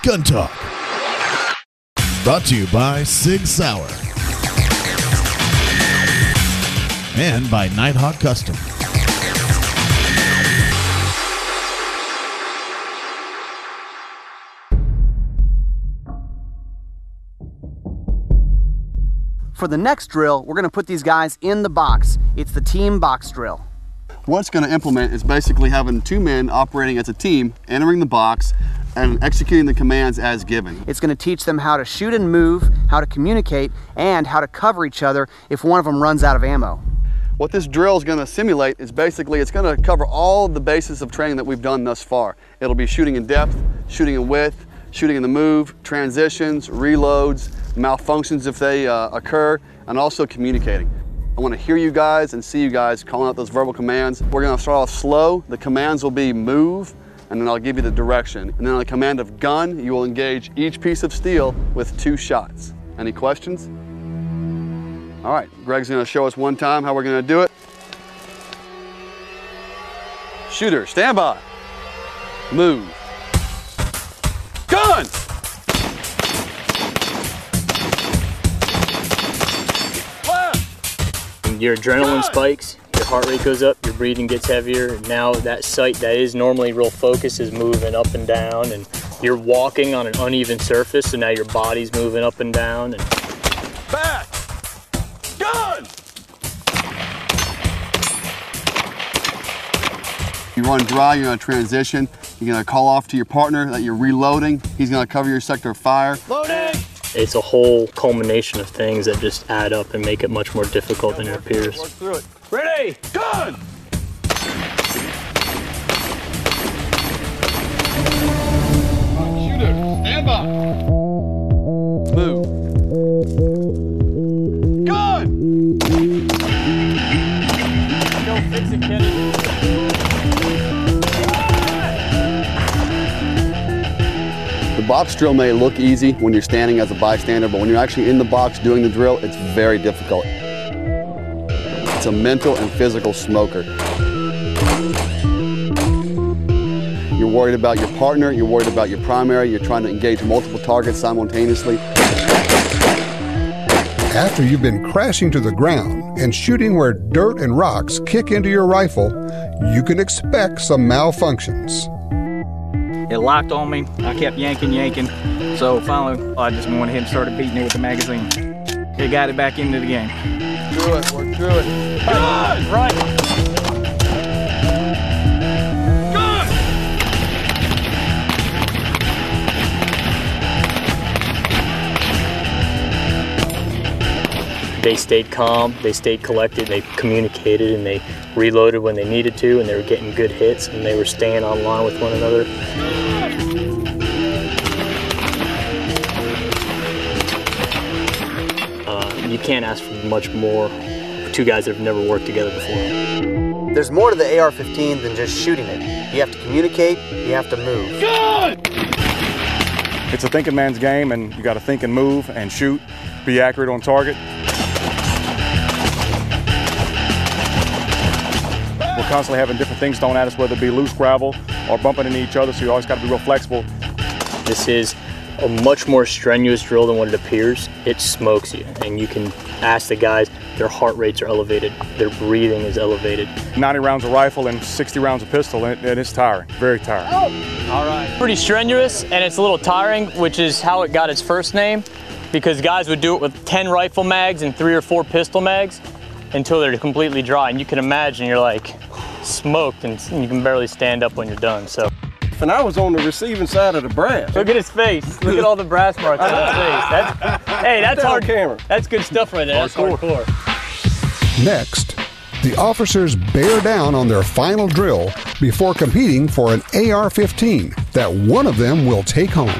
Gun Talk. Brought to you by Sig Sauer. And by Nighthawk Custom. For the next drill, we're going to put these guys in the box. It's the team box drill. What it's going to implement is basically having two men operating as a team, entering the box, and executing the commands as given. It's going to teach them how to shoot and move, how to communicate, and how to cover each other if one of them runs out of ammo. What this drill is going to simulate is basically it's going to cover all the bases of training that we've done thus far. It'll be shooting in depth, shooting in width, shooting in the move, transitions, reloads, malfunctions if they occur, and also communicating. I want to hear you guys and see you guys calling out those verbal commands. We're going to start off slow. The commands will be move, and then I'll give you the direction. And then on the command of gun, you will engage each piece of steel with 2 shots. Any questions? All right, Greg's going to show us one time how we're going to do it. Shooter, stand by. Move. Gun! Your adrenaline spikes, your heart rate goes up, your breathing gets heavier. Now that sight that is normally real focus is moving up and down, and you're walking on an uneven surface, so now your body's moving up and down. And back! Gun! You run dry, you're gonna transition. You're gonna call off to your partner that you're reloading. He's gonna cover your sector of fire. Loading! It's a whole culmination of things that just add up and make it much more difficult than it appears. Work through it. Ready, gun! Shooter, stand by. Move. Gun! Go fix it, Kenny. The box drill may look easy when you're standing as a bystander, but when you're actually in the box doing the drill, it's very difficult. It's a mental and physical smoker. You're worried about your partner, you're worried about your primary, you're trying to engage multiple targets simultaneously. After you've been crashing to the ground and shooting where dirt and rocks kick into your rifle, you can expect some malfunctions. It locked on me. I kept yanking. So finally, I just went ahead and started beating it with the magazine. It got it back into the game. Through it, work through it. Gun! Right. Gun! They stayed calm, they stayed collected, they communicated, and they reloaded when they needed to, and they were getting good hits, and they were staying online with one another. You can't ask for much more for 2 guys that have never worked together before. There's more to the AR-15 than just shooting it. You have to communicate, you have to move. Gun! It's a thinking man's game, and you got to think and move and shoot, be accurate on target. We're constantly having different things thrown at us, whether it be loose gravel or bumping into each other, so you always got to be real flexible. This is a much more strenuous drill than what it appears. It smokes you, and you can ask the guys, their heart rates are elevated, their breathing is elevated. 90 rounds of rifle and 60 rounds of pistol, and it's tiring, very tiring. Oh. All right. Pretty strenuous, and it's a little tiring, which is how it got its first name, because guys would do it with 10 rifle mags and 3 or 4 pistol mags until they're completely dry, and you can imagine you're like smoked, and you can barely stand up when you're done. So. And I was on the receiving side of the brass. Look at his face. Look at all the brass marks on his face. That's hard. Camera. That's good stuff right there. That's hardcore. Next, the officers bear down on their final drill before competing for an AR-15 that one of them will take home.